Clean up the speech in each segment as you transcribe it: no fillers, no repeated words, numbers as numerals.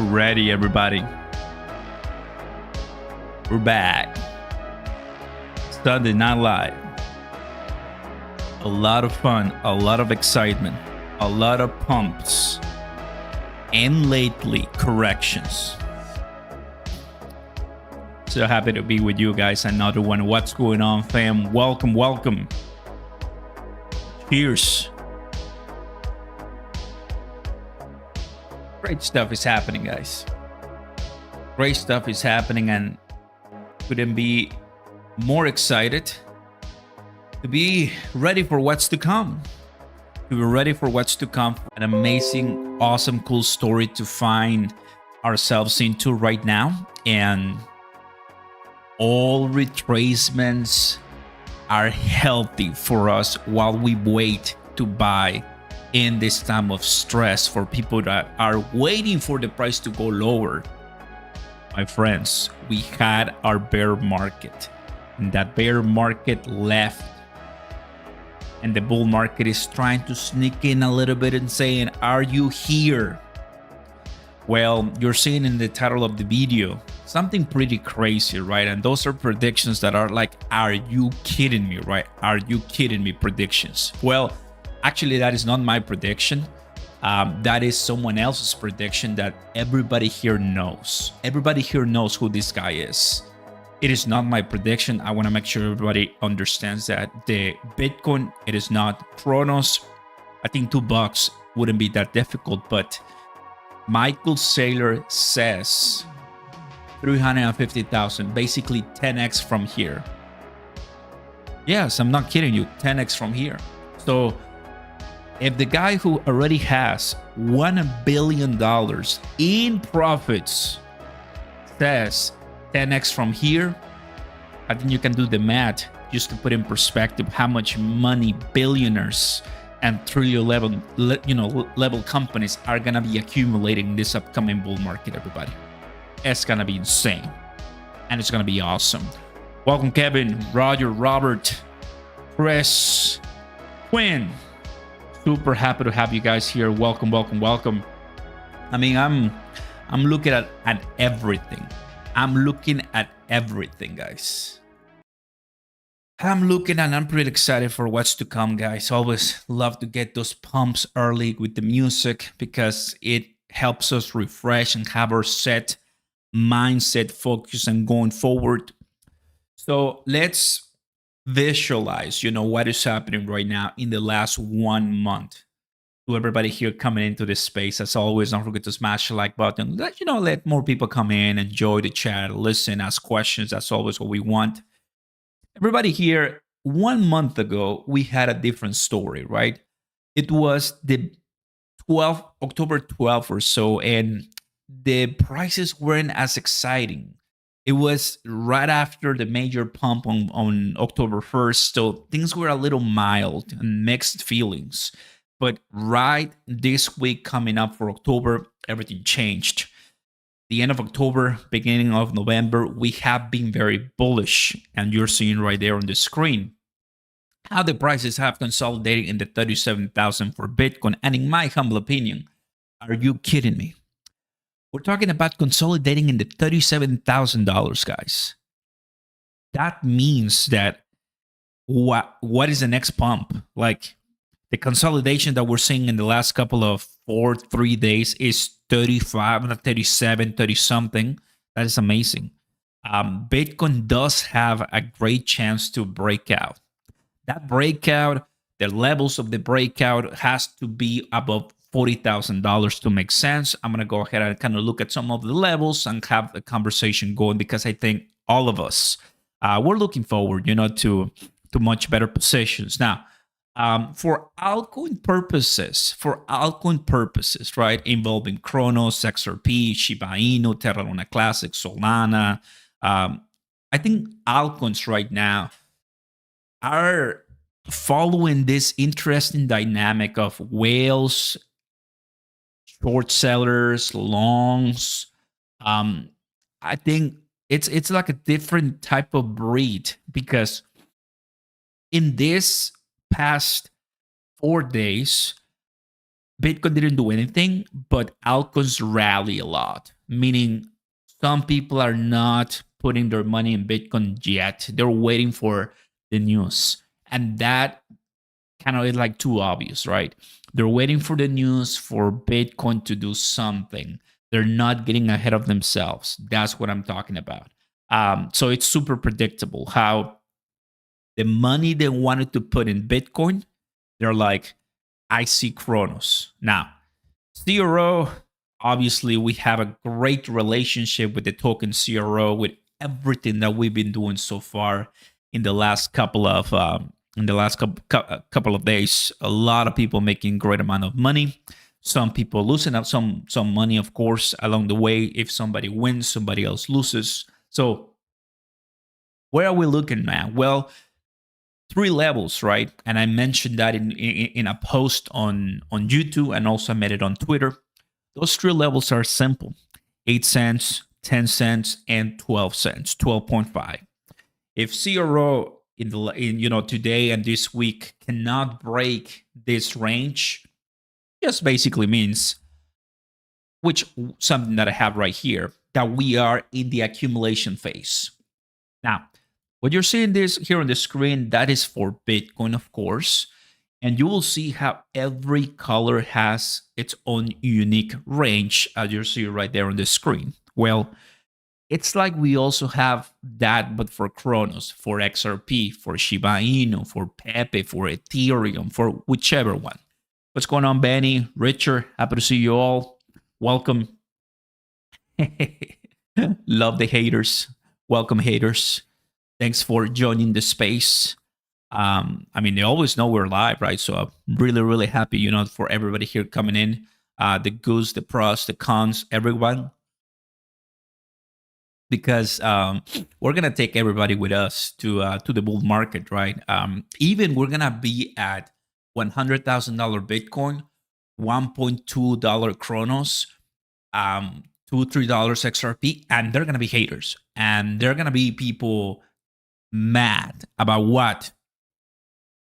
Ready, everybody. We're back. Sunday Night Live. A lot of fun, a lot of excitement, a lot of pumps, and lately corrections. So happy to be with you guys. Another one. What's going on, fam? Welcome, welcome. Cheers. Great stuff is happening, guys. Great stuff is happening, and couldn't be more excited to be ready for what's to come. To be ready for what's to come. An amazing, awesome, cool story to find ourselves into right now. And all retracements are healthy for us while we wait to buy in this time of stress for people that are waiting for the price to go lower. My friends, we had our bear market, and that bear market left, and the bull market is trying to sneak in a little bit and saying, are you here? Well, you're seeing in the title of the video something pretty crazy, right? And those are predictions that are like, are you kidding me, right? Are you kidding me predictions? Well, actually, that is not my prediction. That is someone else's prediction that everybody here knows. Everybody here knows who this guy is. It is not my prediction. I want to make sure everybody understands that the Bitcoin, it is not CRONOS. I think $2 wouldn't be that difficult, but Michael Saylor says 350,000, basically 10x from here. Yes, I'm not kidding you, 10x from here. So if the guy who already has $1 billion in profits says 10x from here, I think you can do the math just to put in perspective how much money billionaires and trillion level companies are gonna be accumulating in this upcoming bull market, everybody. It's gonna be insane, and it's gonna be awesome. Welcome, Kevin, Roger, Robert, Chris, Quinn. Super happy to have you guys here. Welcome, welcome, welcome. I mean, I'm looking at everything. I'm looking at everything, guys. I'm looking and I'm pretty excited for what's to come, guys. Always love to get those pumps early with the music because it helps us refresh and have our set mindset focus and going forward. So let's visualize, what is happening right now in the last 1 month. To everybody here coming into this space, as always, don't forget to smash the like button. Let more people come in, enjoy the chat, listen, ask questions. That's always what we want. Everybody here, 1 month ago, we had a different story, right? It was the October 12th or so, and the prices weren't as exciting. It was right after the major pump on October 1st, so things were a little mild and mixed feelings. But right this week coming up for October, everything changed. The end of October, beginning of November, we have been very bullish, and you're seeing right there on the screen how the prices have consolidated in the 37,000 for Bitcoin. And in my humble opinion, are you kidding me? We're talking about consolidating in the $37,000, guys. That means that what is the next pump? Like the consolidation that we're seeing in the last couple of 3 days is 35, not 37, 30 something. That is amazing. Bitcoin does have a great chance to break out. That breakout, the levels of the breakout has to be above $40,000 to make sense. I'm going to go ahead and kind of look at some of the levels and have the conversation going because I think all of us, we're looking forward, to much better positions. Now, for altcoin purposes, right, involving CRONOS, XRP, Shiba Inu, Terra Luna Classic, Solana, I think altcoins right now are following this interesting dynamic of whales, short sellers, longs. I think it's like a different type of breed because in this past 4 days, Bitcoin didn't do anything, but altcoins rally a lot, meaning some people are not putting their money in Bitcoin yet. They're waiting for the news. And that kind of is like too obvious, right? They're waiting for the news for Bitcoin to do something. They're not getting ahead of themselves. That's what I'm talking about. So it's super predictable how the money they wanted to put in Bitcoin, they're like, I see CRONOS. Now, CRO, obviously, we have a great relationship with the token CRO, with everything that we've been doing so far in the last couple of couple of days. A lot of people making great amount of money. Some people losing up some money, of course, along the way. If somebody wins, somebody else loses. So where are we looking, man? Well, 3 levels, right? And I mentioned that in a post on YouTube, and also I made it on Twitter. Those 3 levels are simple: 8 cents, 10 cents, and 12 cents, 12.5. If CRO in today and this week cannot break this range, just basically means, which something that I have right here, that we are in the accumulation phase. Now, what you're seeing this here on the screen, that is for Bitcoin, of course. And you will see how every color has its own unique range, as you see right there on the screen. Well, it's like we also have that, but for CRONOS, for XRP, for Shiba Inu, for Pepe, for Ethereum, for whichever one. What's going on, Benny? Richard, happy to see you all. Welcome. Love the haters. Welcome, haters. Thanks for joining the space. They always know we're live, right? So I'm really, really happy, for everybody here coming in. The goose, the pros, the cons, everyone. Because we're gonna take everybody with us to the bull market, right? Even we're gonna be at $100,000 Bitcoin, $1.2 CRONOS, $2-3 XRP, and they're gonna be haters, and they're gonna be people mad about what?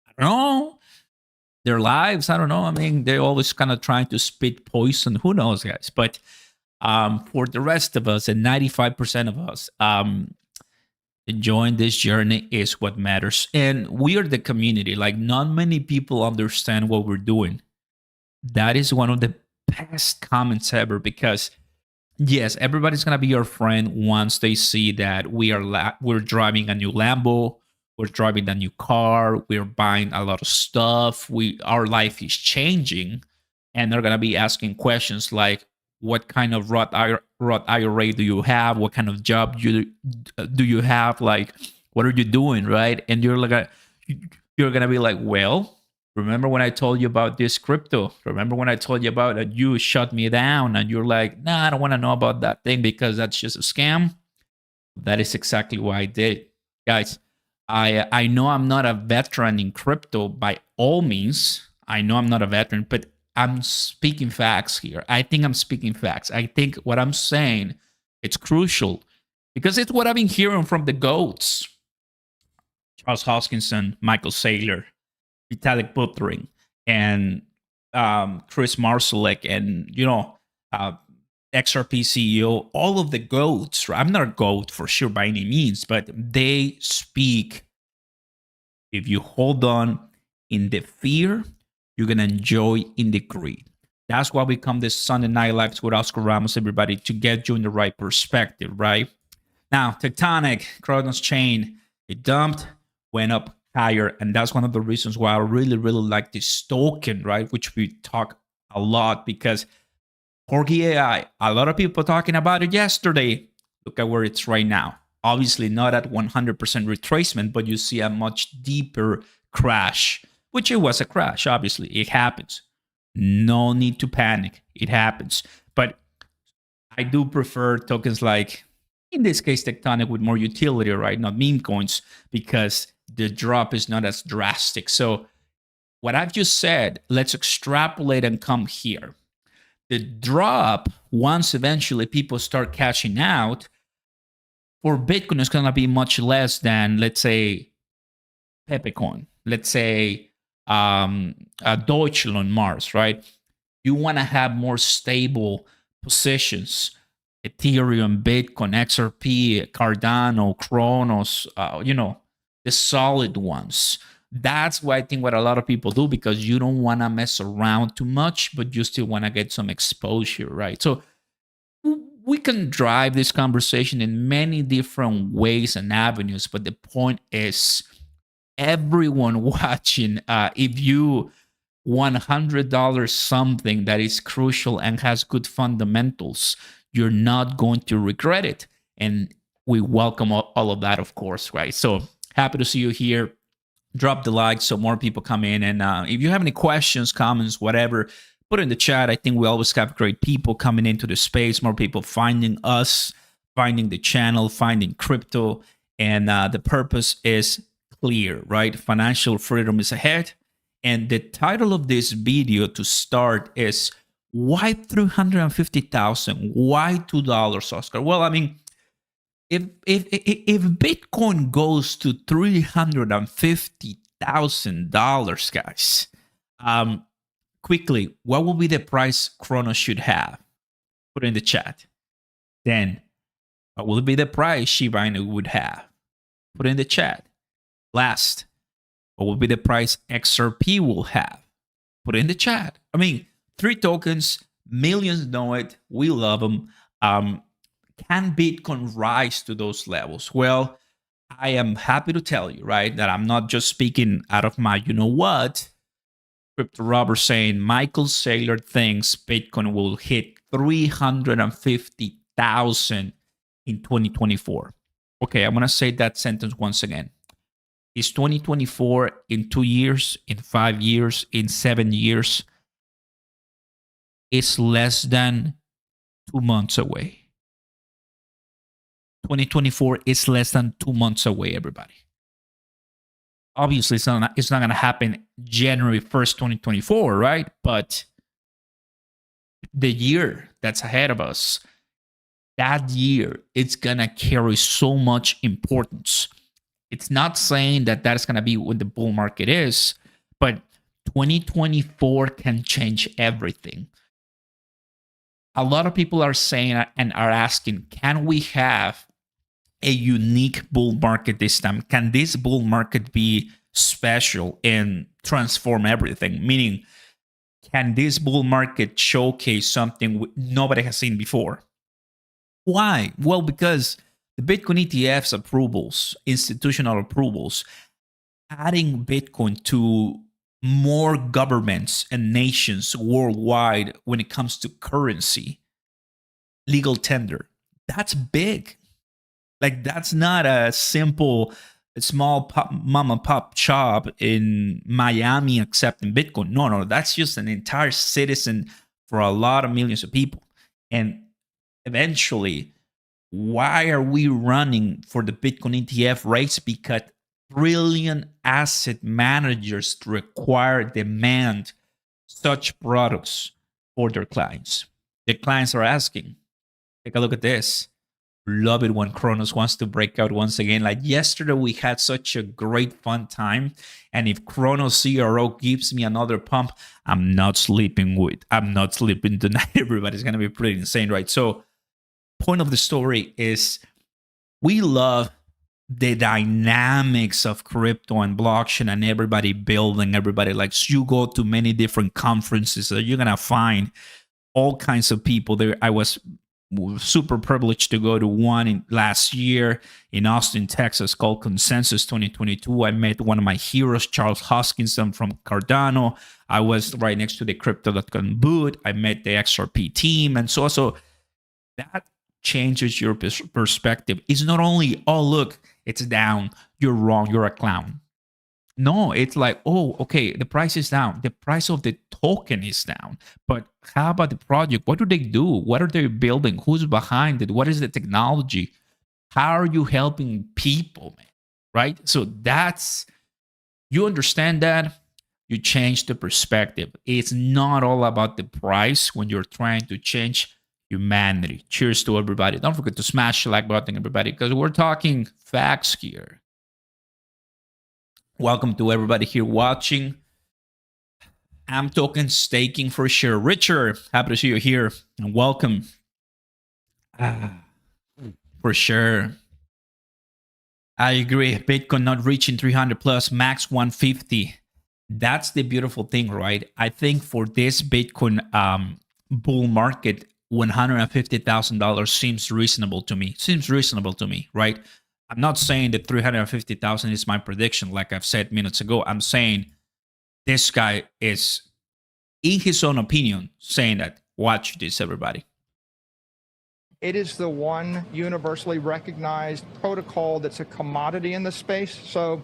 I don't know. Their lives. I don't know. They're always kind of trying to spit poison. Who knows, guys? But for the rest of us, and 95% of us, enjoying this journey is what matters. And we are the community. Like, not many people understand what we're doing. That is one of the best comments ever, because yes, everybody's gonna be your friend once they see that we're driving a new Lambo, we're driving a new car, we're buying a lot of stuff, our life is changing, and they're gonna be asking questions like, what kind of Roth IRA do you have? What kind of job do you have? Like, what are you doing, right? And you're gonna be like, well, remember when I told you about this crypto? Remember when I told you about that? You shut me down, and you're like, nah, I don't want to know about that thing because that's just a scam. That is exactly what I did, guys. I know I'm not a veteran in crypto by all means. I know I'm not a veteran, but I'm speaking facts here. I think I'm speaking facts. I think what I'm saying, it's crucial, because it's what I've been hearing from the GOATs. Charles Hoskinson, Michael Saylor, Vitalik Buterin, and Chris Marsalek, and XRP CEO, all of the GOATs. I'm not a GOAT for sure by any means, but they speak. If you hold on in the fear, you're gonna enjoy in the greed. That's why we come this Sunday Night Lives with Oscar Ramos, everybody, to get you in the right perspective, right? Now, tectonic, CRONOS chain, it dumped, went up higher, and that's one of the reasons why I really, really like this token, right? Which we talk a lot, because Porky AI, a lot of people talking about it yesterday. Look at where it's right now. Obviously not at 100% retracement, but you see a much deeper crash, which it was a crash. Obviously, it happens. No need to panic. It happens. But I do prefer tokens like, in this case, tectonic, with more utility, right? Not meme coins, because the drop is not as drastic. So what I've just said, let's extrapolate and come here. The drop, once eventually people start cashing out, for Bitcoin is going to be much less than, let's say, Pepe coin. Let's say Deutschland Mars, right? You want to have more stable positions. Ethereum, Bitcoin, XRP, Cardano, CRONOS, the solid ones. That's why I think what a lot of people do, because you don't want to mess around too much, but you still want to get some exposure, right? So we can drive this conversation in many different ways and avenues, but the point is, everyone watching, if you $100 something that is crucial and has good fundamentals, you're not going to regret it. And we welcome all of that, of course, right? So happy to see you here. Drop the like so more people come in. And if you have any questions, comments, whatever, put it in the chat. I think we always have great people coming into the space, more people finding us, finding the channel, finding crypto. And the purpose is clear, right? Financial freedom is ahead. And the title of this video to start is, why 350,000? Why $2, Oscar? Well, I mean, if Bitcoin goes to $350,000, guys, quickly, what will be the price Chronos should have? Put it in the chat. Then, what will be the price Shiba Inu would have? Put it in the chat. Last, what will be the price XRP will have? Put it in the chat. I mean, 3 tokens, millions know it. We love them. Can Bitcoin rise to those levels? Well, I am happy to tell you, right, that I'm not just speaking out of my you-know-what. Crypto Robber saying Michael Saylor thinks Bitcoin will hit 350,000 in 2024. Okay, I'm going to say that sentence once again. Is 2024 in 2 years, in 5 years, in 7 years? It's less than 2 months away. 2024 is less than 2 months away, everybody. Obviously, it's not going to happen January 1st, 2024, right? But the year that's ahead of us, that year, it's going to carry so much importance. It's not saying that that's going to be when the bull market is, but 2024 can change everything. A lot of people are saying and are asking, can we have a unique bull market this time? Can this bull market be special and transform everything? Meaning, can this bull market showcase something nobody has seen before? Why? Well, because the Bitcoin ETF's approvals, institutional approvals, adding Bitcoin to more governments and nations worldwide when it comes to currency, legal tender, that's big. Like, that's not a simple, small mom and pop shop in Miami accepting Bitcoin. No, that's just an entire citizen for a lot of millions of people. And eventually, why are we running for the Bitcoin ETF race? Because trillion asset managers demand such products for their clients. The clients are asking. Take a look at this. Love it when Chronos wants to break out once again. Like yesterday, we had such a great fun time. And if Chronos CRO gives me another pump, I'm not sleeping tonight. Everybody's going to be pretty insane, right? So, point of the story is, we love the dynamics of crypto and blockchain and everybody building, everybody likes. You go to many different conferences, so you're gonna find all kinds of people there. I was super privileged to go to one last year in Austin, Texas, called Consensus 2022. I met one of my heroes, Charles Hoskinson from Cardano. I was right next to the Crypto.com booth. I met the XRP team, and so that changes your perspective. It's not only, oh, look, it's down, you're wrong, you're a clown. No, it's like, oh, okay, the price is down. The price of the token is down. But how about the project? What do they do? What are they building? Who's behind it? What is the technology? How are you helping people, man? Right? So that's, you understand that, you change the perspective. It's not all about the price when you're trying to change humanity. Cheers to everybody. Don't forget to smash the like button, everybody, because we're talking facts here. Welcome to everybody here watching. I'm token staking for sure. Richard, happy to see you here and welcome. For sure. I agree. Bitcoin not reaching 300 plus, max 150. That's the beautiful thing, right? I think for this Bitcoin bull market, $150,000 seems reasonable to me. Seems reasonable to me, right? I'm not saying that 350,000 is my prediction, like I've said minutes ago. I'm saying this guy is, in his own opinion, saying that. Watch this, everybody. It is the one universally recognized protocol that's a commodity in the space. So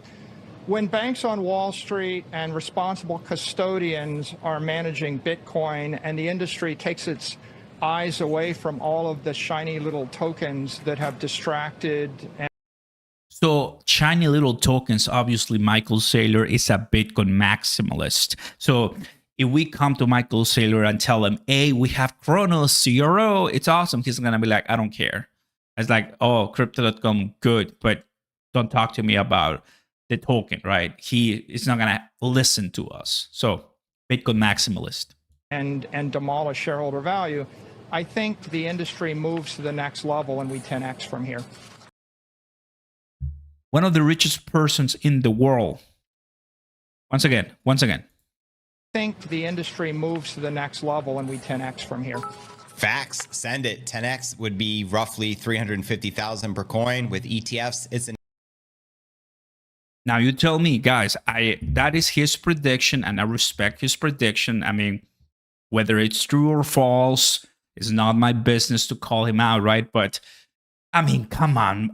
when banks on Wall Street and responsible custodians are managing Bitcoin and the industry takes its eyes away from all of the shiny little tokens that have distracted. So shiny little tokens, obviously Michael Saylor is a Bitcoin maximalist. So if we come to Michael Saylor and tell him, hey, we have CRONOS, CRO, it's awesome, he's going to be like, I don't care. It's like, oh, crypto.com, good, but don't talk to me about the token, right? He is not going to listen to us. So Bitcoin maximalist. And demolish shareholder value. I think the industry moves to the next level and we 10x from here. One of the richest persons in the world. Once again. I think the industry moves to the next level and we 10x from here. Facts. Send it. 10x would be roughly 350,000 per coin. With ETFs, it's an. Now you tell me, guys, that is his prediction and I respect his prediction. I mean, whether it's true or false, it's not my business to call him out, right? But I mean, come on.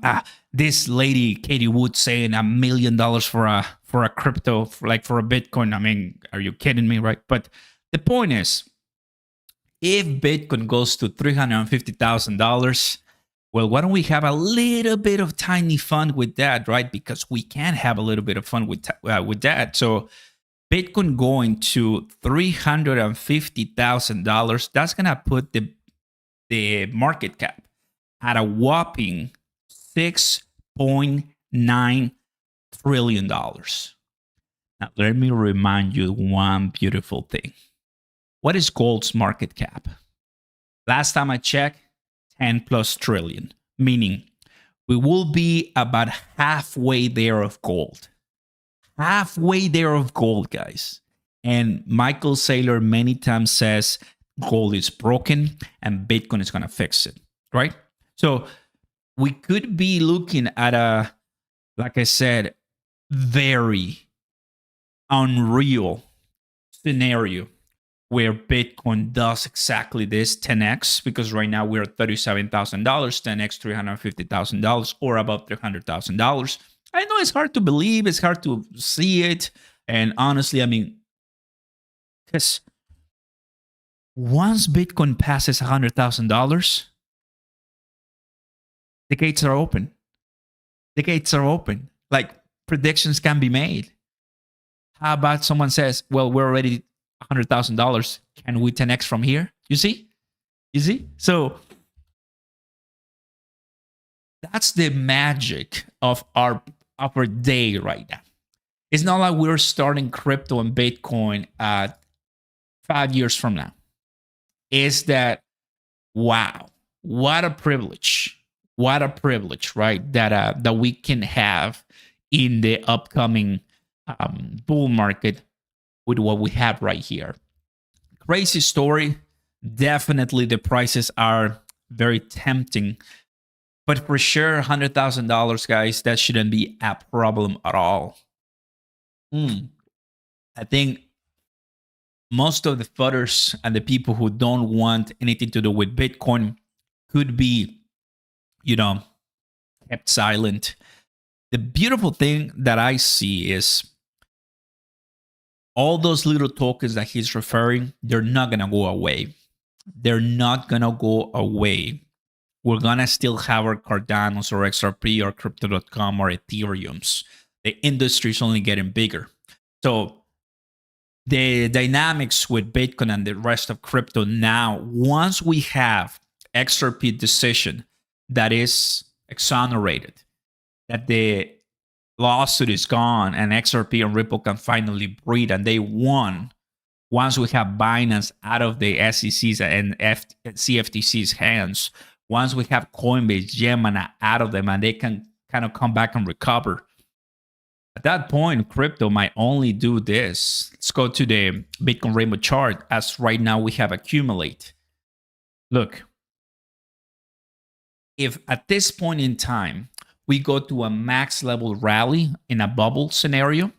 This lady, Katie Wood, saying $1 million for a crypto, for a Bitcoin. I mean, are you kidding me, right? But the point is, if Bitcoin goes to $350,000, well, why don't we have a little bit of tiny fun with that, right? Because we can have a little bit of fun with that. So Bitcoin going to $350,000, that's going to put the market cap at a whopping $6.9 trillion. Now, let me remind you one beautiful thing. What is gold's market cap? Last time I checked, 10 plus trillion, meaning we will be about halfway there of gold. Halfway there of gold, guys. And Michael Saylor many times says gold is broken and Bitcoin is going to fix it, right? So we could be looking at a, like I said, very unreal scenario where Bitcoin does exactly this, 10x, because right now we're at $37,000, 10x, $350,000, or about $300,000. I know it's hard to believe, it's hard to see it, and honestly, I mean, because once Bitcoin passes $100,000, the gates are open. The gates are open. Like, predictions can be made. How about someone says, well, we're already $100,000. Can we 10x from here? You see? So that's the magic of our day right now. It's not like we're starting crypto and Bitcoin at 5 years from now. It's that, wow, what a privilege. What a privilege, right? That we can have in the upcoming bull market with what we have right here. Crazy story. Definitely the prices are very tempting. But for sure, $100,000, guys, that shouldn't be a problem at all. I think most of the fudders and the people who don't want anything to do with Bitcoin could be, kept silent. The beautiful thing that I see is all those little tokens that he's referring, they're not going to go away. They're not going to go away. We're going to still have our Cardanos or XRP or Crypto.com or Ethereums. The industry is only getting bigger. So the dynamics with Bitcoin and the rest of crypto now, once we have XRP decision that is exonerated, that the lawsuit is gone and XRP and Ripple can finally breathe and they won, once we have Binance out of the SEC's and CFTC's hands, once we have Coinbase, Gemini out of them, and they can kind of come back and recover, at that point, crypto might only do this. Let's go to the Bitcoin Rainbow chart as right now we have accumulate. Look, if at this point in time, we go to a max level rally in a bubble scenario,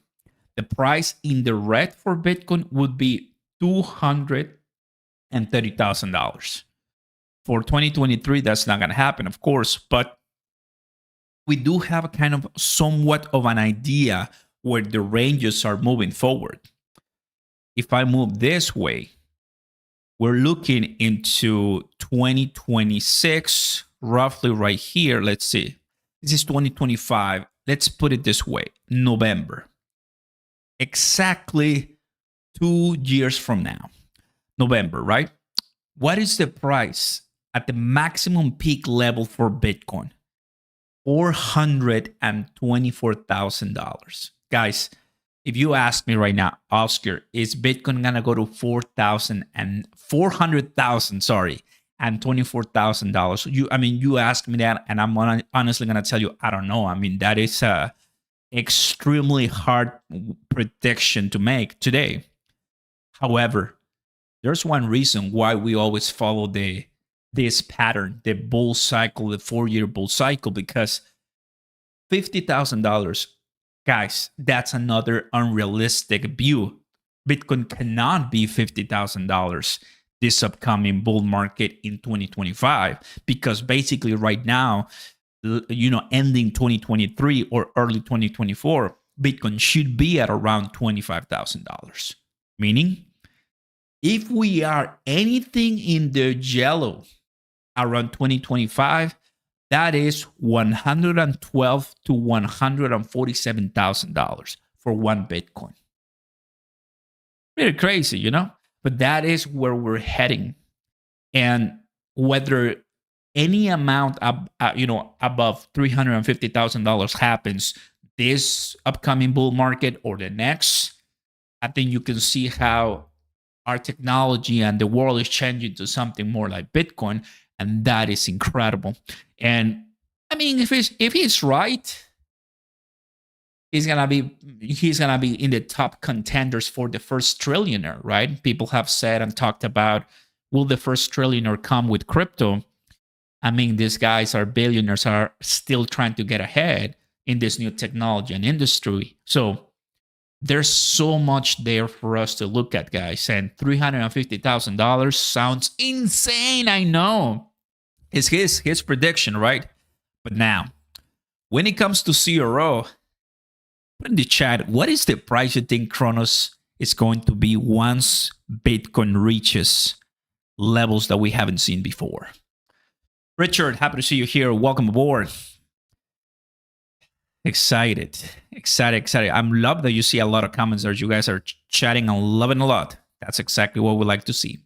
the price in the red for Bitcoin would be $230,000. For 2023, that's not going to happen, of course, but we do have a kind of somewhat of an idea where the ranges are moving forward. If I move this way, we're looking into 2026, roughly right here. Let's see. This is 2025. Let's put it this way, November. Exactly 2 years from now, November, right? What is the price at the maximum peak level for Bitcoin? $424,000. Guys, if you ask me right now, Oscar, is Bitcoin gonna go to 400,000? Sorry, and $24,000. You ask me that, and I'm honestly gonna tell you, I don't know. I mean, that is a extremely hard prediction to make today. However, there's one reason why we always follow this pattern, the bull cycle, the 4-year bull cycle, because $50,000, guys, that's another unrealistic view. Bitcoin cannot be $50,000 this upcoming bull market in 2025, because basically right now, ending 2023 or early 2024, Bitcoin should be at around $25,000. Meaning, if we are anything in the yellow around 2025, that is $112,000 to $147,000 for one Bitcoin. Pretty crazy, But that is where we're heading. And whether any amount above $350,000 happens this upcoming bull market or the next, I think you can see how our technology and the world is changing to something more like Bitcoin, and that is incredible. And I mean, if he's right, he's gonna be in the top contenders for the first trillionaire, right? People have said and talked about, will the first trillionaire come with crypto? I mean, these guys are billionaires, are still trying to get ahead in this new technology and industry. So there's so much there for us to look at, guys. And $350,000 sounds insane, I know. It's his prediction, right? But now, when it comes to CRO, put in the chat, what is the price you think CRONOS is going to be once Bitcoin reaches levels that we haven't seen before? Richard, happy to see you here. Welcome aboard. Excited. I love that you see a lot of comments there. You guys are chatting and loving a lot. That's exactly what we like to see.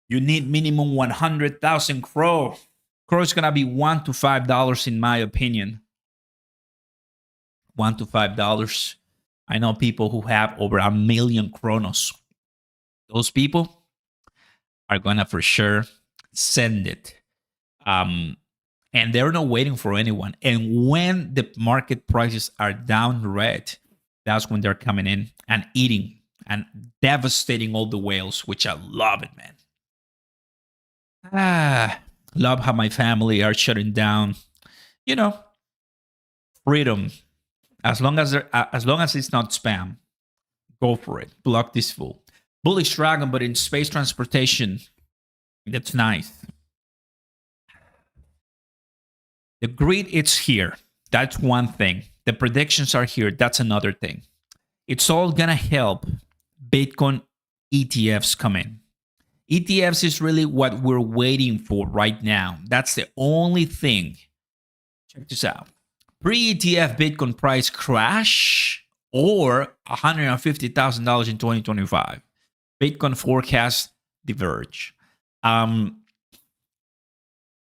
You need minimum 100,000 CRO. CRO is going to be $1 to $5 in my opinion. $1 to $5. I know people who have over 1 million CRONOS. Those people are going to for sure send it. And they're not waiting for anyone. And when the market prices are down red, that's when they're coming in and eating and devastating all the whales, which I love it, man. Love how my family are shutting down. Freedom. As long as it's not spam, go for it. Block this fool. Bullish Dragon, but in space transportation, that's nice. The grid, it's here. That's one thing. The predictions are here. That's another thing. It's all going to help Bitcoin ETFs come in. ETFs is really what we're waiting for right now. That's the only thing. Check this out. Pre-ETF Bitcoin price crash or $150,000 in 2025. Bitcoin forecast diverge.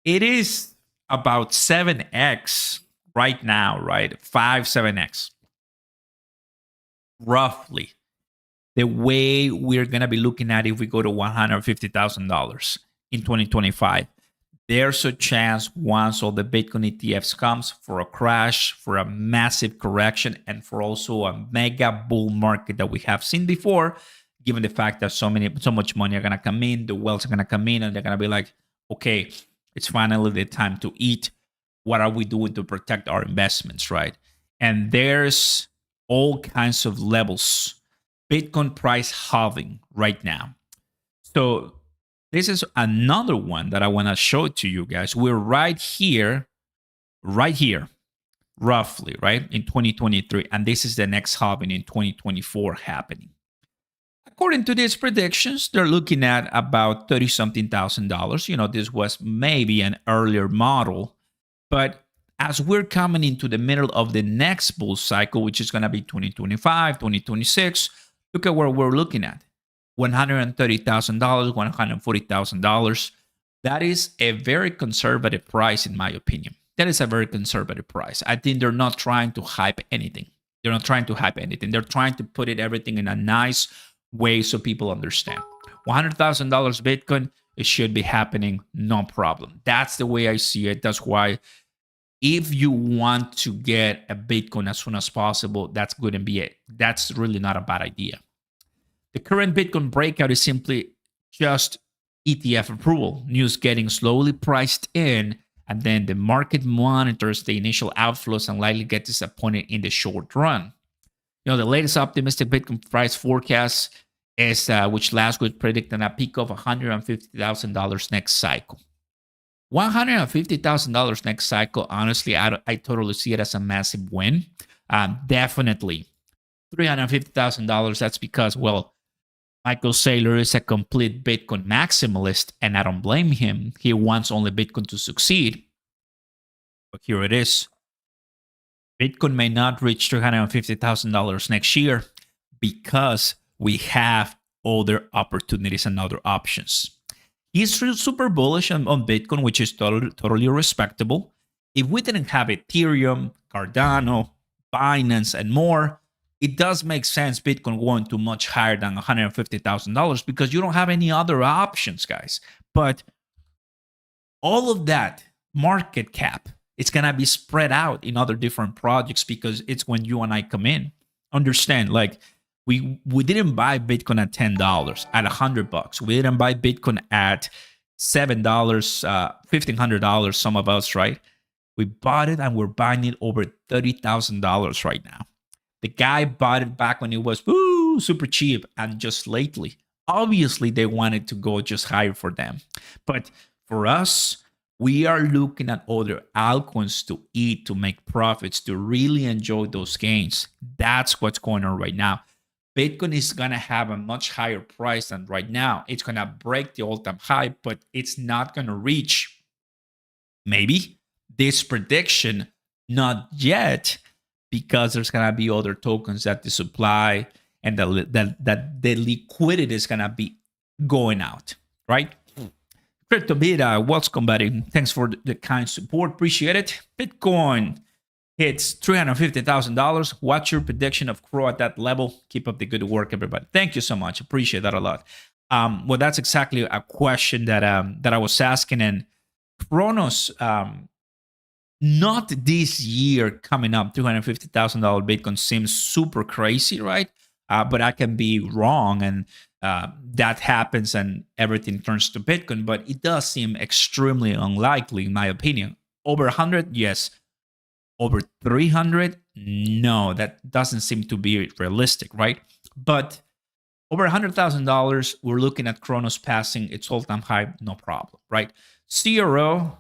It is about 7x right now, right? 7x. roughly the way we're going to be looking at if we go to $150,000 in 2025. There's a chance once all the Bitcoin ETFs comes for a crash, for a massive correction, and for also a mega bull market that we have seen before, given the fact that so much money are going to come in, the wealth are going to come in, and they're going to be like, okay, it's finally the time to eat. What are we doing to protect our investments, right? And there's all kinds of levels. Bitcoin price halving right now. So this is another one that I want to show to you guys. We're right here, roughly, right, in 2023. And this is the next halving in 2024 happening. According to these predictions, they're looking at about $30-something thousand. This was maybe an earlier model. But as we're coming into the middle of the next bull cycle, which is going to be 2025, 2026, look at where we're looking at. $130,000, $140,000. That is a very conservative price, in my opinion. That is a very conservative price. I think they're not trying to hype anything. They're trying to put everything in a nice way so people understand. $100,000 Bitcoin, it should be happening, no problem. That's the way I see it. That's why if you want to get a Bitcoin as soon as possible, that's good and be it. That's really not a bad idea. The current Bitcoin breakout is simply just ETF approval, news getting slowly priced in, and then the market monitors the initial outflows and likely get disappointed in the short run. The latest optimistic Bitcoin price forecast is, which last week predicted a peak of $150,000 next cycle. $150,000 next cycle, honestly, I totally see it as a massive win. Definitely. $350,000, that's because, well, Michael Saylor is a complete Bitcoin maximalist, and I don't blame him. He wants only Bitcoin to succeed. But here it is. Bitcoin may not reach $350,000 next year because we have other opportunities and other options. He's super bullish on Bitcoin, which is totally respectable. If we didn't have Ethereum, Cardano, Binance, and more, it does make sense Bitcoin going to much higher than $150,000 because you don't have any other options, guys. But all of that market cap, it's going to be spread out in other different projects because it's when you and I come in. Understand, like we didn't buy Bitcoin at $10, at $100. We didn't buy Bitcoin at $7, $1,500, some of us, right? We bought it and we're buying it over $30,000 right now. The guy bought it back when it was super cheap, and just lately, obviously they wanted to go just higher for them. But for us, we are looking at other altcoins to eat, to make profits, to really enjoy those gains. That's what's going on right now. Bitcoin is going to have a much higher price than right now. It's going to break the all-time high, but it's not going to reach maybe this prediction, not yet, because there's going to be other tokens that the supply and that the liquidity is going to be going out, right? Crypto Beta, welcome, buddy. Thanks for the kind support. Appreciate it. Bitcoin hits $350,000. What's your prediction of CRO at that level? Keep up the good work, everybody. Thank you so much. Appreciate that a lot. Well, that's exactly a question that I was asking. And CRONOS, not this year coming up, $250,000 Bitcoin seems super crazy, right? But I can be wrong, and that happens and everything turns to Bitcoin. But it does seem extremely unlikely, in my opinion. Over 100, yes. Over 300, no, that doesn't seem to be realistic, right? But over $100,000, we're looking at CRONOS passing its all-time high, no problem, right? CRO,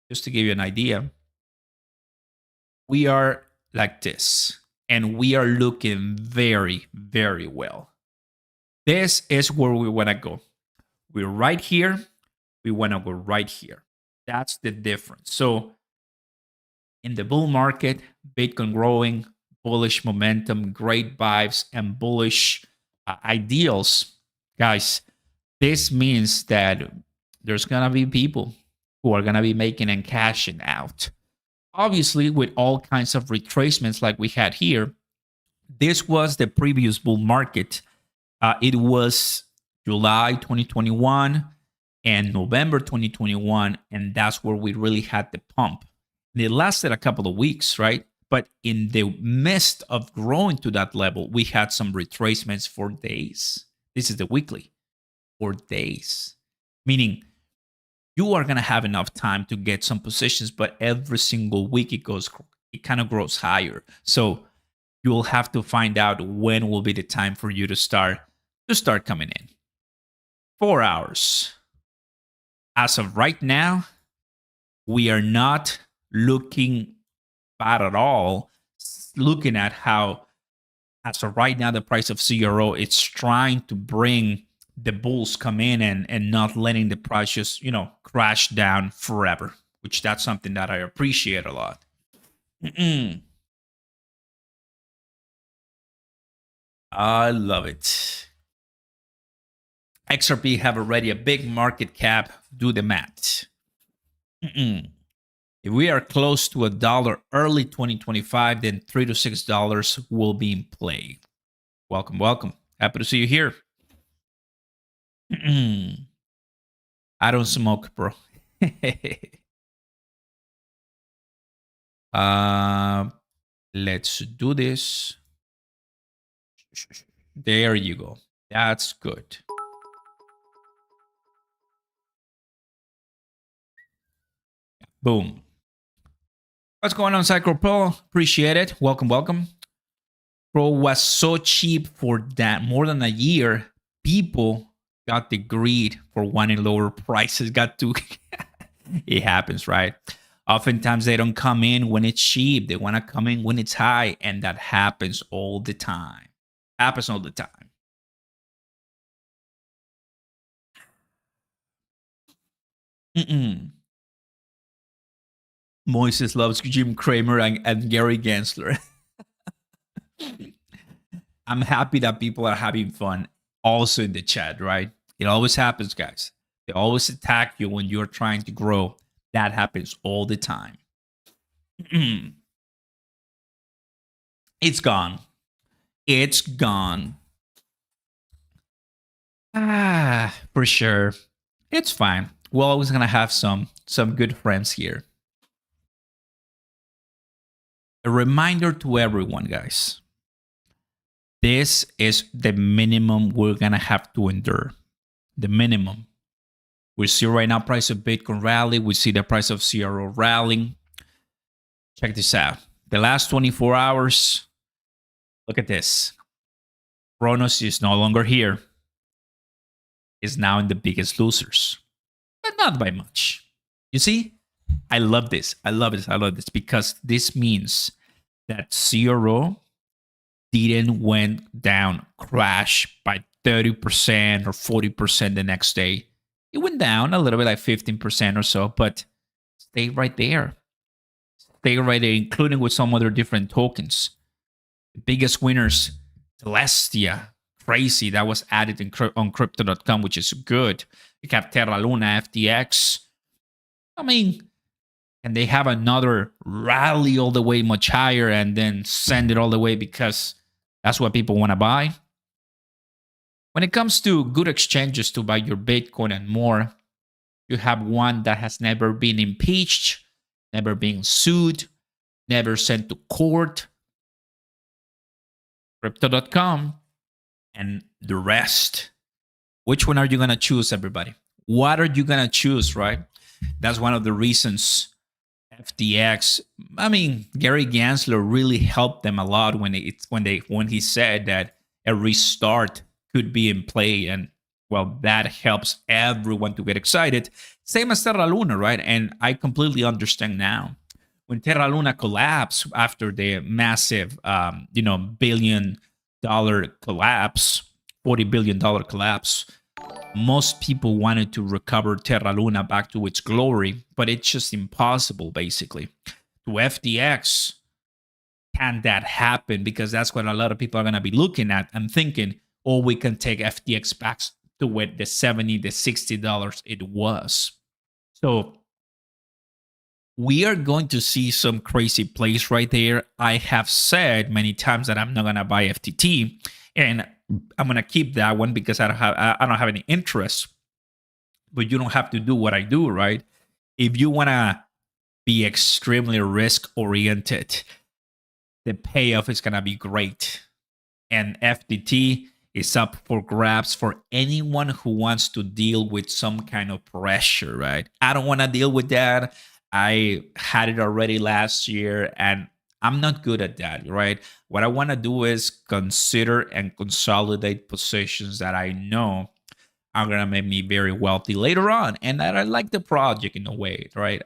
just to give you an idea, we are like this, and we are looking very, very well. This is where we want to go. We're right here. We want to go right here. That's the difference. So in the bull market, Bitcoin growing, bullish momentum, great vibes, and bullish ideals. Guys, this means that there's going to be people who are going to be making and cashing out. Obviously, with all kinds of retracements like we had here, This was the previous bull market. It was July 2021 and November 2021, and that's where we really had the pump. And it lasted a couple of weeks, right? But in the midst of growing to that level, we had some retracements for days. This is the weekly, for days, meaning you are going to have enough time to get some positions, but every single week it kind of grows higher. So you will have to find out when will be the time for you to start coming in. 4 hours. As of right now, we are not looking bad at all. Looking at how, as of right now, the price of CRO, it's trying to bring the bulls come in and not letting the price just, crash down forever, which that's something that I appreciate a lot. I love it. XRP have already a big market cap. Do the math. If we are close to $1 early 2025, then $3 to $6 will be in play. Welcome, welcome. Happy to see you here. I don't smoke, bro. Let's do this. There you go. That's good. Boom. What's going on, Cycle Pro? Appreciate it. Welcome, welcome. Pro was so cheap for that more than a year. People got the greed for wanting lower prices. It happens, right? Oftentimes they don't come in when it's cheap. They want to come in when it's high, and that happens all the time. Happens all the time. Moises loves Jim Cramer and Gary Gensler. I'm happy that people are having fun also in the chat, right? It always happens, guys. They always attack you when you're trying to grow. That happens all the time. It's gone. It's gone. For sure. It's fine. We're always gonna have some good friends here. A reminder to everyone, guys. This is the minimum we're gonna have to endure. The minimum. We see right now price of Bitcoin rally. We see the price of CRO rallying. Check this out. The last 24 hours. Look at this. CRONOS is no longer here. Is now in the biggest losers. But not by much. You see? I love this. I love this. I love this because this means that CRO didn't went down, crash by 30% or 40% the next day. It went down a little bit, like 15% or so, but stay right there. Stay right there, including with some other different tokens. The biggest winners, Celestia, crazy. That was added on crypto.com, which is good. You have Terra Luna, FTX. I mean, and they have another rally all the way much higher and then send it all the way because that's what people want to buy. When it comes to good exchanges to buy your Bitcoin and more, you have one that has never been impeached, never been sued, never sent to court, crypto.com, and the rest. Which one are you going to choose, everybody? What are you going to choose, right? That's one of the reasons FTX, I mean, Gary Gensler really helped them a lot when he said that a restart could be in play, and well, that helps everyone to get excited. Same as Terra Luna, right? And I completely understand now. When Terra Luna collapsed after the massive, $1 billion collapse, $40 billion collapse, most people wanted to recover Terra Luna back to its glory, but it's just impossible, basically. To FTX, can that happen? Because that's what a lot of people are going to be looking at and thinking, oh, we can take FTX back to what the $70, the $60 it was. So we are going to see some crazy plays right there. I have said many times that I'm not gonna buy FTT, and I'm gonna keep that one because I don't have any interest. But you don't have to do what I do, right? If you wanna be extremely risk oriented, the payoff is gonna be great. And FTT is up for grabs for anyone who wants to deal with some kind of pressure, right? I don't want to deal with that. I had it already last year and I'm not good at that, right? What I want to do is consider and consolidate positions that I know are going to make me very wealthy later on and that I like the project in a way, right?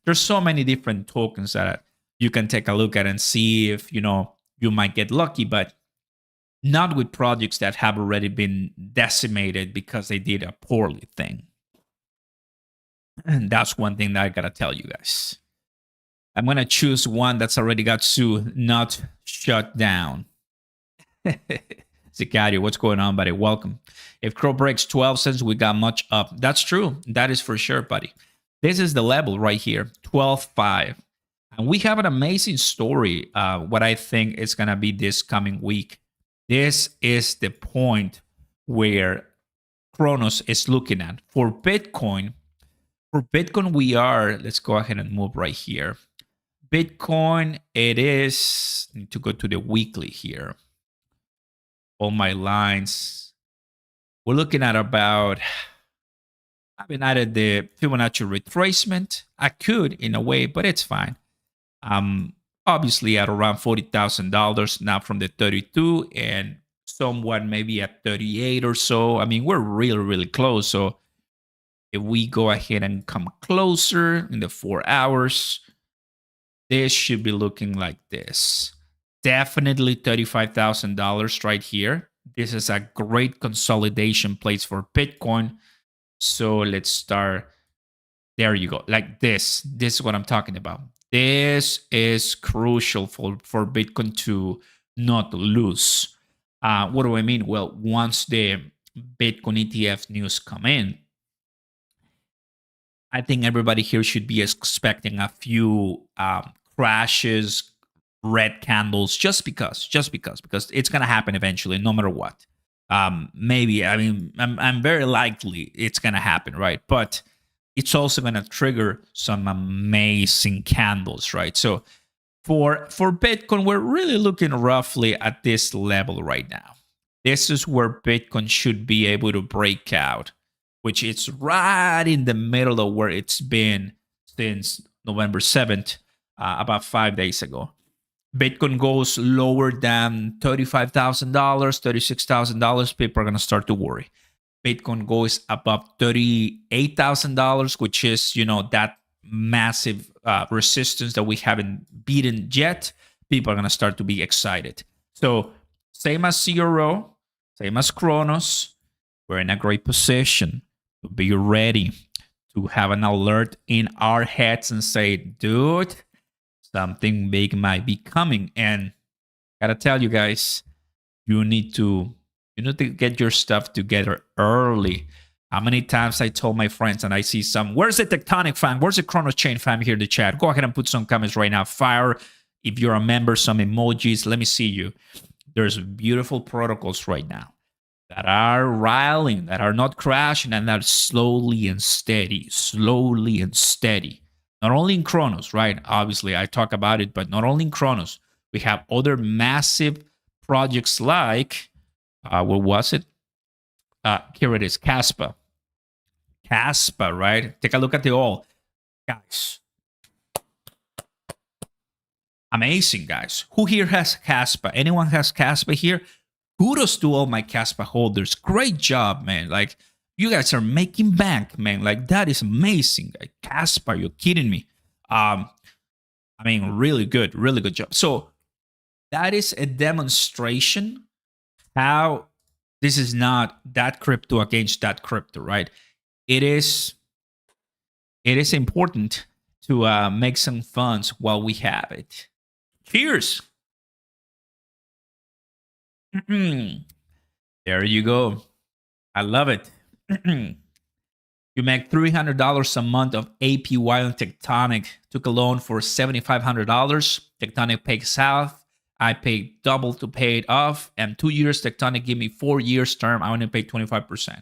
There's so many different tokens that you can take a look at and see if, you might get lucky, but not with projects that have already been decimated because they did a poorly thing. And that's one thing that I gotta tell you guys. I'm gonna choose one that's already got sued, not shut down. Sicario, what's going on, buddy? Welcome. If Crow breaks 12 cents, we got much up. That's true. That is for sure, buddy. This is the level right here, 12.5. And we have an amazing story. What I think is gonna be this coming week. This is the point where CRONOS is looking at. For Bitcoin, we are, let's go ahead and move right here. Bitcoin, it is, need to go to the weekly here. All my lines. We're looking at about, I haven't added the Fibonacci retracement. I could in a way, but it's fine. Obviously at around $40,000 now from the 32 and somewhat maybe at 38 or so. I mean, we're really, really close. So if we go ahead and come closer in the 4 hours, this should be looking like this. Definitely $35,000 right here. This is a great consolidation place for Bitcoin. So let's start. There you go. Like this. This is what I'm talking about. This is crucial for Bitcoin to not lose. What do I mean? Well, once the Bitcoin ETF news come in, I think everybody here should be expecting a few crashes, red candles, just because it's gonna happen eventually, no matter what. Maybe I'm very likely it's gonna happen, right? But it's also going to trigger some amazing candles, right? So for Bitcoin, we're really looking roughly at this level right now. This is where Bitcoin should be able to break out, which it's right in the middle of where it's been since November 7th, about 5 days ago. Bitcoin goes lower than $35,000, $36,000, people are going to start to worry. Bitcoin goes above $38,000, which is, that massive resistance that we haven't beaten yet. People are going to start to be excited. So same as CRO, same as CRONOS, we're in a great position to be ready to have an alert in our heads and say, dude, something big might be coming. And gotta tell you guys, you need to get your stuff together early. How many times I told my friends and I see some, where's the tectonic fam? Where's the CRONOS chain fam here in the chat? Go ahead and put some comments right now. Fire, if you're a member, some emojis. Let me see you. There's beautiful protocols right now that are riling, that are not crashing, and that are slowly and steady. Not only in CRONOS, right? Obviously, I talk about it, but not only in CRONOS. We have other massive projects like, what was it? Here it is, Caspa, right? Take a look at the all. Guys. Amazing, guys. Who here has Caspa? Anyone has Caspa here? Kudos to all my Caspa holders. Great job, man. Like, you guys are making bank, man. Like, that is amazing. Like, Caspa, you're kidding me. Really good job. So that is a demonstration how this is not that crypto against that crypto, right? It is important to make some funds while we have it. Cheers. There you go. I love it. You make $300 a month of APY on Tectonic. Took a loan for $7,500. Tectonic pays half. I paid double to pay it off. And 2 years, Tectonic give me 4 years term. I only pay 25%.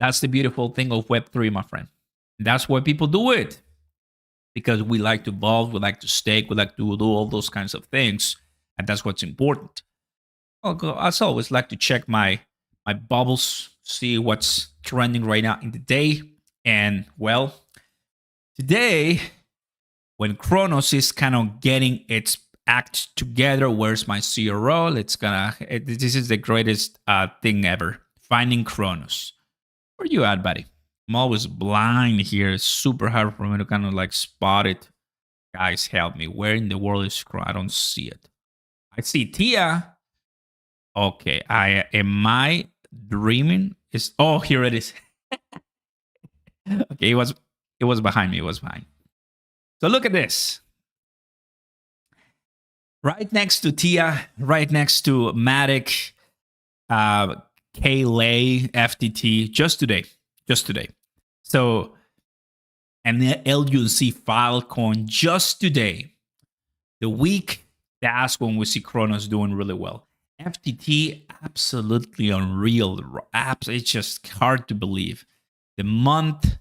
That's the beautiful thing of Web3, my friend. And that's why people do it. Because we like to evolve, we like to stake, we like to do all those kinds of things. And that's what's important. As always, like to check my bubbles, see what's trending right now in the day. And well, today, when CRONOS is kind of getting its act together, where's my CRO? This is the greatest thing ever. Finding CRONOS. Where you at, buddy? I'm always blind here. It's super hard for me to kind of like spot it. Guys, help me. Where in the world is CRONOS? I don't see it. I see Tia. Okay, am I dreaming? Here it is. Okay, it was behind me. It was behind. So look at this. Right next to Tia, right next to Matic, K-Lay, FTT, just today. So, and the LUNC Filecoin just today. The week, that's when we see CRONOS doing really well. FTT, absolutely unreal. It's just hard to believe. The month,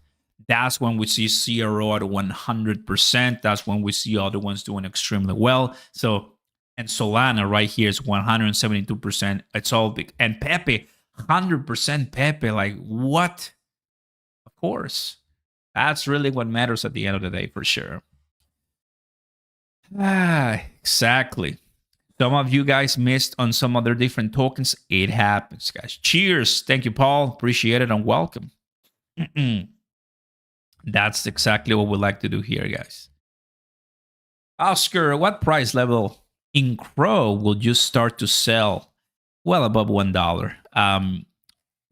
that's when we see CRO at 100%. That's when we see other ones doing extremely well. So, and Solana right here is 172%. It's all big. And Pepe, 100% Pepe. Like, what? Of course. That's really what matters at the end of the day, for sure. Exactly. Some of you guys missed on some other different tokens. It happens, guys. Cheers. Thank you, Paul. Appreciate it and welcome. That's exactly what we like to do here, guys. Oscar, what price level in CRO will you start to sell? Well above $1.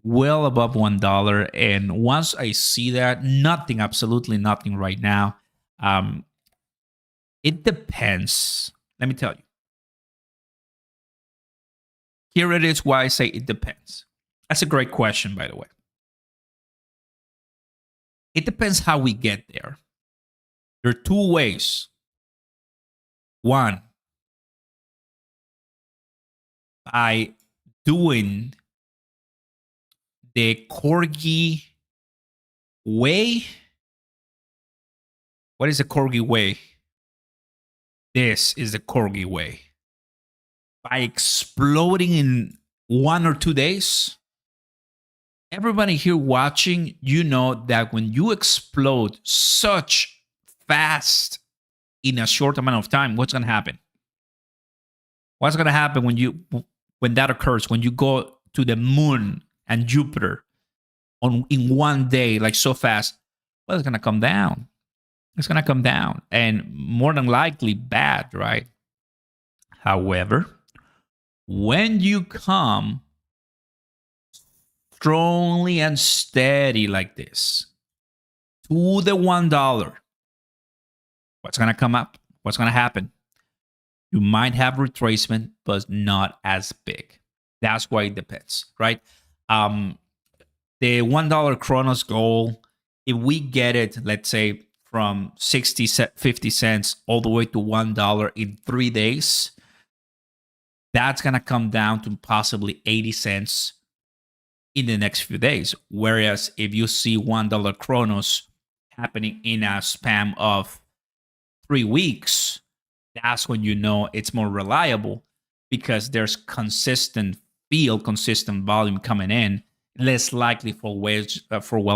Well above $1. And once I see that, nothing, absolutely nothing right now. It depends. Let me tell you. Here it is why I say it depends. That's a great question, by the way. It depends how we get there. There are two ways. One, by doing the Corgi way. What is the Corgi way? This is the Corgi way. By exploding in 1 or 2 days, everybody here watching, you know that when you explode such fast in a short amount of time, what's going to happen? What's going to happen when that occurs? When you go to the moon and Jupiter in 1 day, like so fast, well, it's going to come down. It's going to come down, and more than likely bad, right? However, when you come strongly and steady like this to the $1, what's going to come up? What's going to happen? You might have retracement, but not as big. That's why it depends, right? The $1 CRONOS goal, if we get it, let's say from 50 cents all the way to $1 in 3 days, that's going to come down to possibly 80 cents in the next few days. Whereas if you see $1 CRONOS happening in a span of 3 weeks, that's when you know it's more reliable, because there's consistent volume coming in, less likely for whales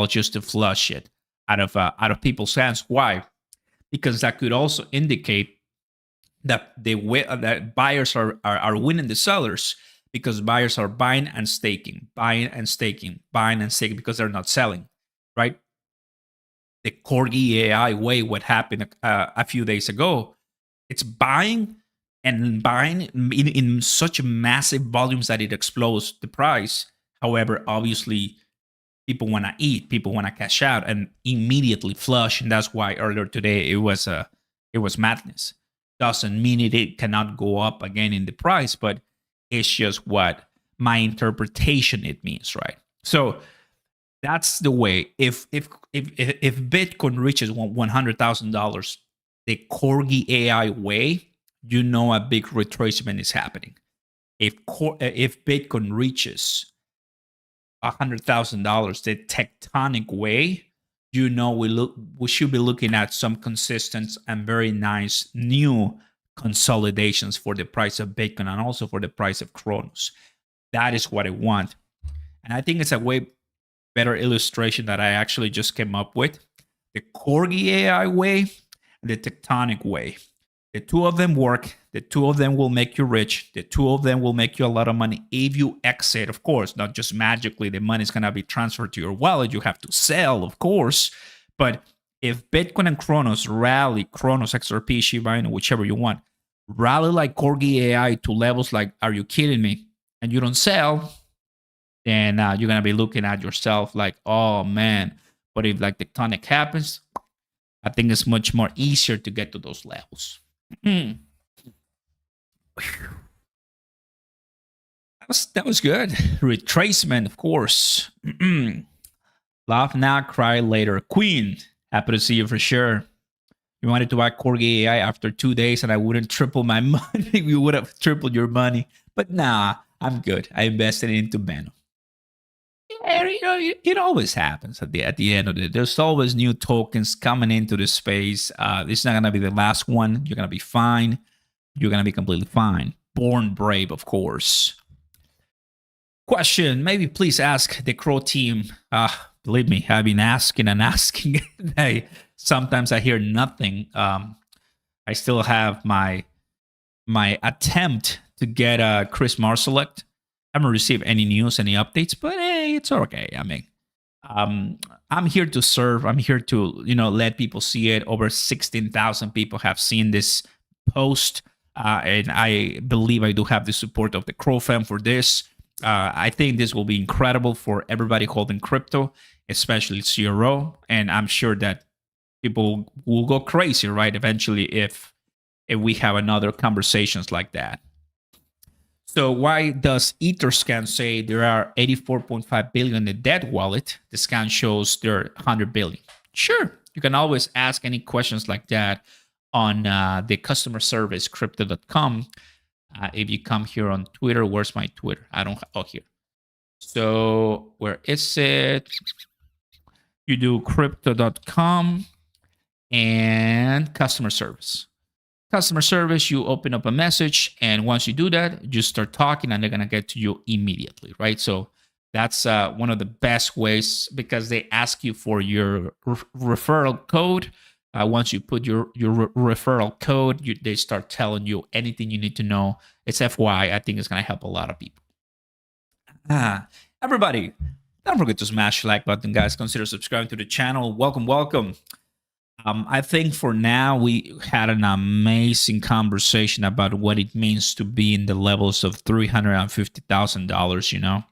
just to flush it out of people's hands. Why? Because that could also indicate that that buyers are winning the sellers, because buyers are buying and staking because they're not selling, right? The Corgi AI way, what happened a few days ago, it's buying and buying in such massive volumes that it explodes the price. However, obviously, people want to eat, people want to cash out, and immediately flush, and that's why earlier today it was madness. Doesn't mean it cannot go up again in the price, but it's just what my interpretation it means, right? So That's the way. If Bitcoin reaches $100,000, the Corgi AI way, you know a big retracement is happening. If Bitcoin reaches $100,000, the tectonic way, you know we should be looking at some consistent and very nice new consolidations for the price of Bitcoin and also for the price of CRONOS. That is what I want. And I think it's a way better illustration that I actually just came up with. The Corgi AI way and the tectonic way. The two of them work. The two of them will make you rich. The two of them will make you a lot of money if you exit, of course, not just magically the money is going to be transferred to your wallet. You have to sell, of course. But if Bitcoin and CRONOS rally, CRONOS, XRP, Shiba Inu, whichever you want, rally like Corgi AI to levels like, are you kidding me? And you don't sell, then you're going to be looking at yourself like, oh, man. But if like tectonic happens, I think it's much more easier to get to those levels. That was good. Retracement, of course. Laugh now, cry later. Queen, happy to see you for sure. You wanted to buy Corgi AI after 2 days and I wouldn't triple my money. You would have tripled your money. But nah, I'm good. I invested into Beno. Yeah, you know, it always happens at the end of the day. There's always new tokens coming into the space. This is not going to be the last one. You're going to be fine. You're going to be completely fine. Born brave, of course. Question, maybe please ask the Crow team. Believe me, I've been asking and asking. Sometimes I hear nothing. I still have my attempt to get Chris Marselect. I haven't received any news, any updates, but hey, it's okay. I mean, I'm here to serve. I'm here to, let people see it. Over 16,000 people have seen this post, and I believe I do have the support of the Crow fam for this. I think this will be incredible for everybody holding crypto, especially CRO, and I'm sure that people will go crazy, right? Eventually, if we have another conversations like that. So why does Etherscan say there are 84.5 billion in the dead wallet? The scan shows there are 100 billion. Sure, you can always ask any questions like that on the customer service crypto.com. If you come here on Twitter, where's my Twitter? I don't have, oh, here. So where is it? You do crypto.com and customer service. Customer service, you open up a message, and once you do that, you start talking, and they're gonna get to you immediately, right? So that's one of the best ways, because they ask you for your referral code. Once you put your referral code, they start telling you anything you need to know. It's FYI. I think it's gonna help a lot of people. Everybody, don't forget to smash the like button, guys. Consider subscribing to the channel. Welcome. I think for now, we had an amazing conversation about what it means to be in the levels of $350,000,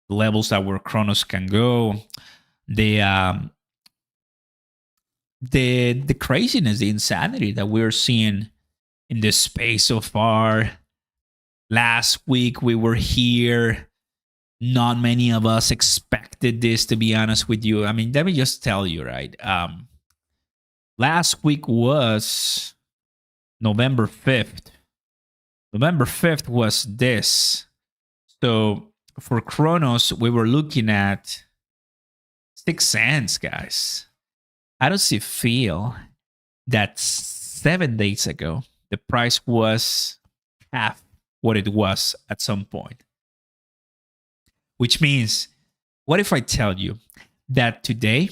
the levels that where CRONOS can go, the craziness, the insanity that we're seeing in this space so far. Last week, we were here. Not many of us expected this, to be honest with you. I mean, let me just tell you, right? Last week was November 5th. November 5th was this. So for CRONOS, we were looking at 6 cents, guys. How does it feel that 7 days ago, the price was half what it was at some point? Which means, what if I tell you that today,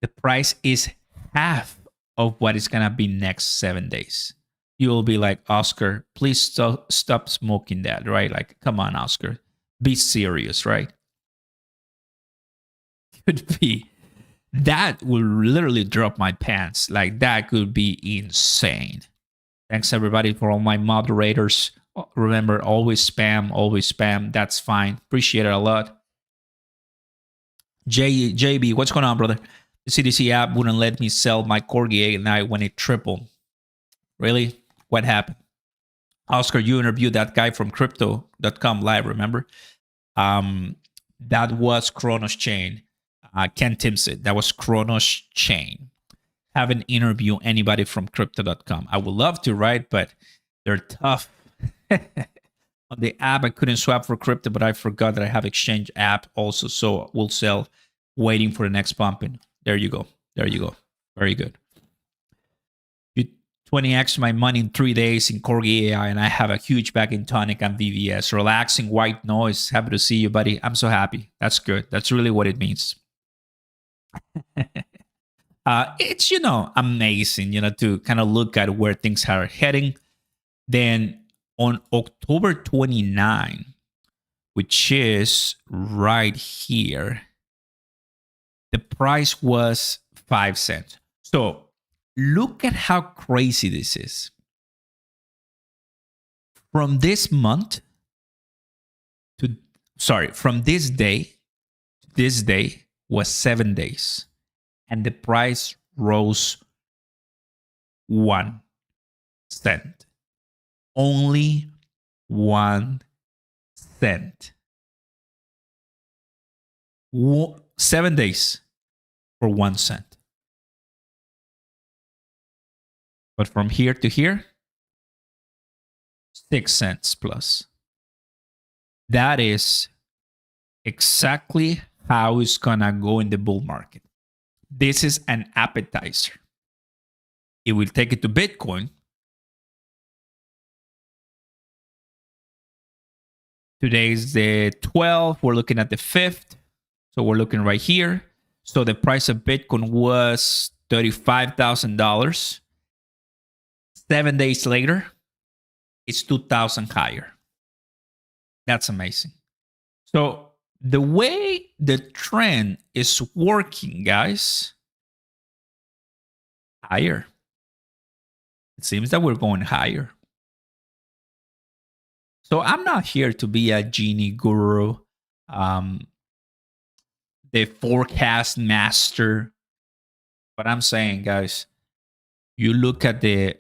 the price is half of what is going to be next 7 days? You will be like, Oscar, please stop smoking that, right? Like, come on, Oscar, be serious, right? Could be. That will literally drop my pants. Like, that could be insane. Thanks, everybody, for all my moderators. Remember, always spam. That's fine. Appreciate it a lot. JB, what's going on, brother? The CDC app wouldn't let me sell my Corgi AI when it tripled. Really? What happened? Oscar, you interviewed that guy from crypto.com live, remember? That was CRONOS chain. Ken Timsit. That was CRONOS chain. Haven't interviewed anybody from crypto.com. I would love to, right? But they're tough. On the app, I couldn't swap for crypto, but I forgot that I have exchange app also. So we'll sell, waiting for the next pumping. There you go. There you go. Very good. You 20x my money in 3 days in Corgi AI, and I have a huge bag in Tonic and VVS. Relaxing white noise. Happy to see you, buddy. I'm so happy. That's good. That's really what it means. It's, amazing, to kind of look at where things are heading. Then on October 29, which is right here, the price was 5 cents. So look at how crazy this is. From this month from this day was 7 days. And the price rose 1 cent. Only 1 cent. 7 days for 1 cent. But from here to here, 6 cents plus. That is exactly how it's gonna go in the bull market. This is an appetizer. It will take it to Bitcoin. Today's the 12th. We're looking at the 5th. So we're looking right here. So the price of Bitcoin was $35,000. 7 days later, it's 2,000 higher. That's amazing. So the way the trend is working, guys, higher. It seems that we're going higher. So I'm not here to be a genie guru, the forecast master. But I'm saying, guys, you look at the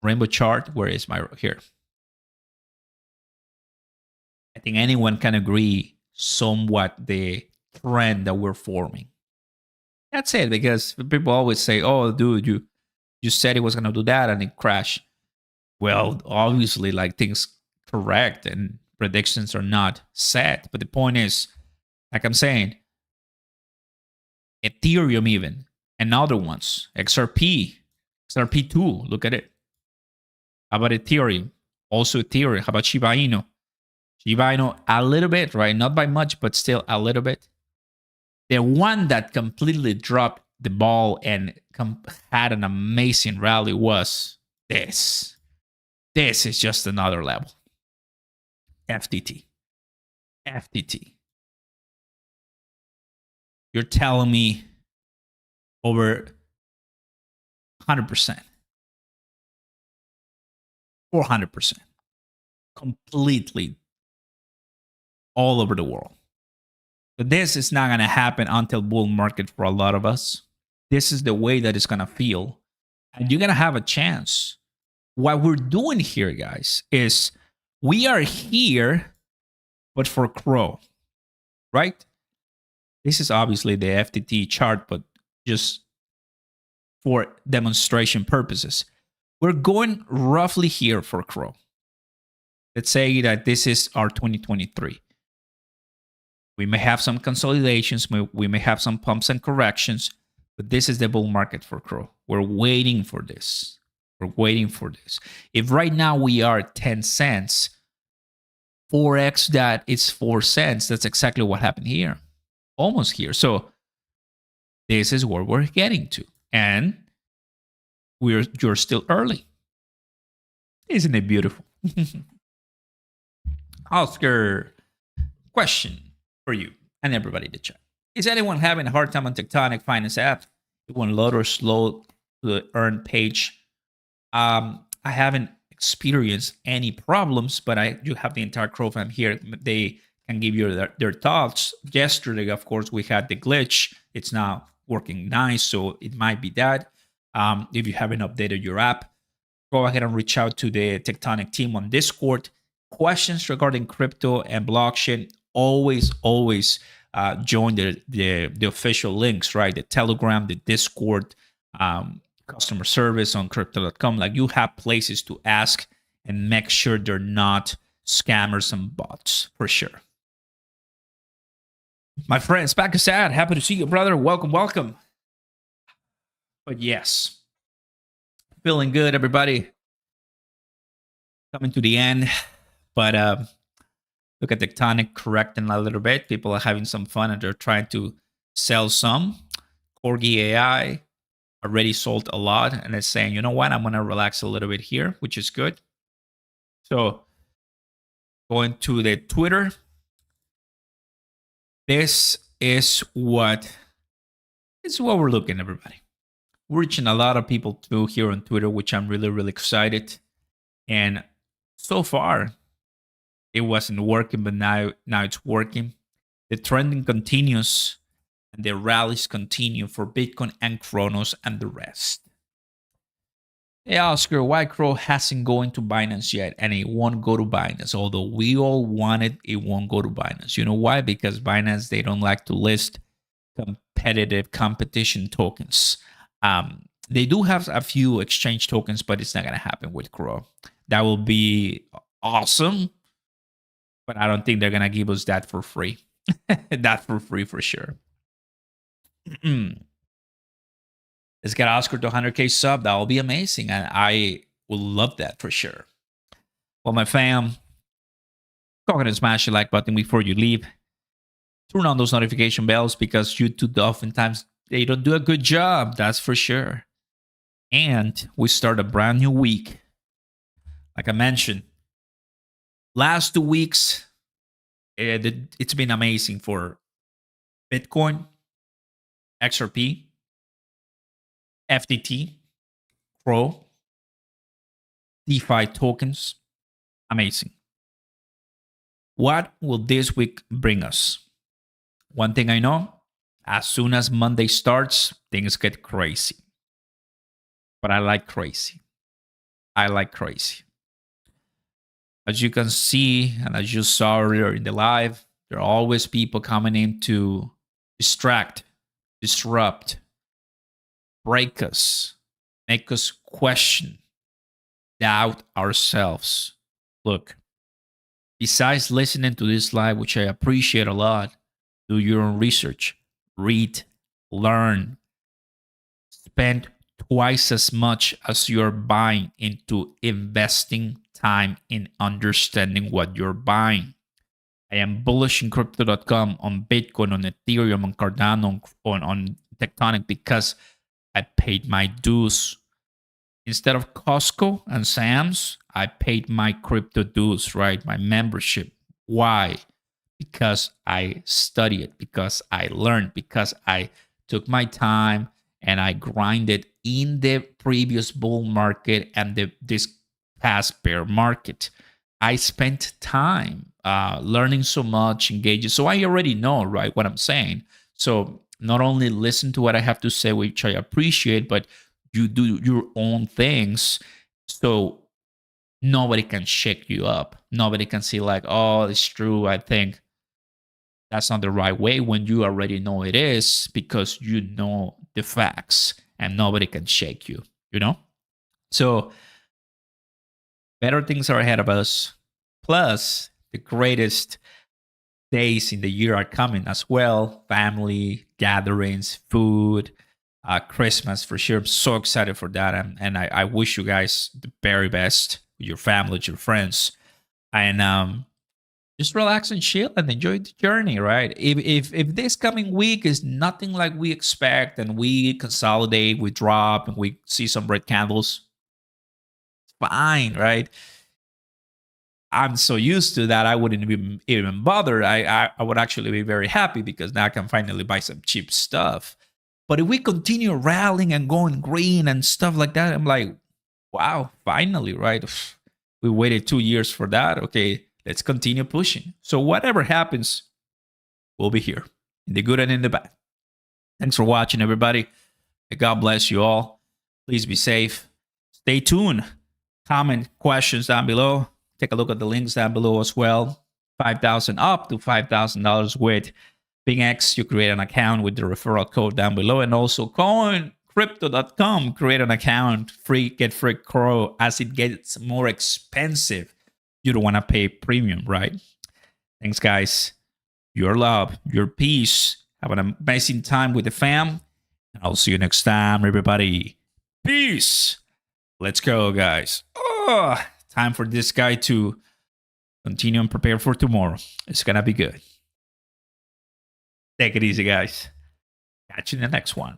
rainbow chart. Where is my here? I think anyone can agree somewhat the trend that we're forming. That's it, because people always say, oh, dude, you said it was going to do that and it crashed. Well, obviously, like, things correct and predictions are not set. But the point is, like I'm saying, Ethereum even, and other ones, XRP2, look at it. How about Ethereum? Also Ethereum. How about Shiba Inu? Shiba Inu, a little bit, right? Not by much, but still a little bit. The one that completely dropped the ball and had an amazing rally was this. This is just another level. FTT. You're telling me over 100%. 400%. Completely all over the world. But this is not going to happen until bull market for a lot of us. This is the way that it's going to feel. And you're going to have a chance. What we're doing here, guys, is we are here, but for CRO, right? This is obviously the FTT chart, but just for demonstration purposes. We're going roughly here for CRO. Let's say that this is our 2023. We may have some consolidations. We may have some pumps and corrections, but this is the bull market for CRO. We're waiting for this. We're waiting for this. If right now we are at 10 cents, 4x that is 4 cents. That's exactly what happened here. Almost here. So this is where we're getting to. And you're still early. Isn't it beautiful? Oscar, question for you and everybody in the chat. Is anyone having a hard time on Tectonic Finance app? It won't load or slow the earn page. I haven't experienced any problems, but I do have the entire CRO fam here. They can give you their thoughts. Yesterday, of course, we had the glitch. It's now working nice, so it might be that. If you haven't updated your app, go ahead and reach out to the Tectonic team on Discord. Questions regarding crypto and blockchain, always join the official links, right? The Telegram, the Discord, customer service on crypto.com. Like, you have places to ask and make sure they're not scammers and bots, for sure. My friends, Pakistan, happy to see you, brother. Welcome, welcome. But yes, feeling good, everybody. Coming to the end, but look at tectonic correcting a little bit. People are having some fun and they're trying to sell some. Corgi AI already sold a lot and it's saying, you know what, I'm going to relax a little bit here, which is good. So going to the Twitter, this is what we're looking, everybody. We're reaching a lot of people too here on Twitter, which I'm really, really excited. And so far, it wasn't working, but now it's working. The trending continues and the rallies continue for Bitcoin and CRONOS and the rest. Hey, Oscar, why Crow hasn't gone to Binance yet and it won't go to Binance? Although we all want it, it won't go to Binance. You know why? Because Binance, they don't like to list competition tokens. They do have a few exchange tokens, but it's not going to happen with Crow. That will be awesome, but I don't think they're going to give us that for free. That for free for sure. Let's get Oscar to 100K sub. That will be amazing. And I will love that for sure. Well, my fam, go ahead and smash the like button before you leave. Turn on those notification bells because YouTube oftentimes, they don't do a good job. That's for sure. And we start a brand new week. Like I mentioned, last 2 weeks, it's been amazing for Bitcoin, XRP, FTT, Pro, DeFi tokens. Amazing. What will this week bring us? One thing I know, as soon as Monday starts, things get crazy. But I like crazy. I like crazy. As you can see, and as you saw earlier in the live, there are always people coming in to distract, disrupt, break us, make us question, doubt ourselves. Look, besides listening to this live, which I appreciate a lot, do your own research, read, learn, spend twice as much as you're buying into investing time in understanding what you're buying. I am bullish in crypto.com, on Bitcoin, on Ethereum, on Cardano, on Tectonic because I paid my dues. Instead of Costco and Sam's, I paid my crypto dues, right? My membership. Why? Because I studied it, because I learned, because I took my time and I grinded in the previous bull market and this past bear market. I spent time learning so much, engaging. So I already know, right, what I'm saying. So not only listen to what I have to say, which I appreciate, but you do your own things. So nobody can shake you up. Nobody can say like, oh, it's true. I think that's not the right way when you already know it is because you know the facts and nobody can shake you, you know? So better things are ahead of us. Plus, the greatest days in the year are coming as well. Family, gatherings, food, Christmas for sure. I'm so excited for that. And I wish you guys the very best with your family, with your friends. And just relax and chill and enjoy the journey, right? If this coming week is nothing like we expect and we consolidate, we drop, and we see some red candles, it's fine, right? I'm so used to that, I wouldn't even bother. I would actually be very happy because now I can finally buy some cheap stuff. But if we continue rallying and going green and stuff like that, I'm like, wow, finally, right? We waited 2 years for that. Okay, let's continue pushing. So whatever happens, we'll be here in the good and in the bad. Thanks for watching, everybody. God bless you all. Please be safe. Stay tuned. Comment questions down below. Take a look at the links down below as well. $5,000 up to $5,000 with PingX, you create an account with the referral code down below. And also crypto.com, create an account, get free Crow as it gets more expensive. You don't want to pay premium, right? Thanks, guys. Your love, your peace. Have an amazing time with the fam. And I'll see you next time, everybody. Peace. Let's go, guys. Oh, time for this guy to continue and prepare for tomorrow. It's going to be good. Take it easy, guys. Catch you in the next one.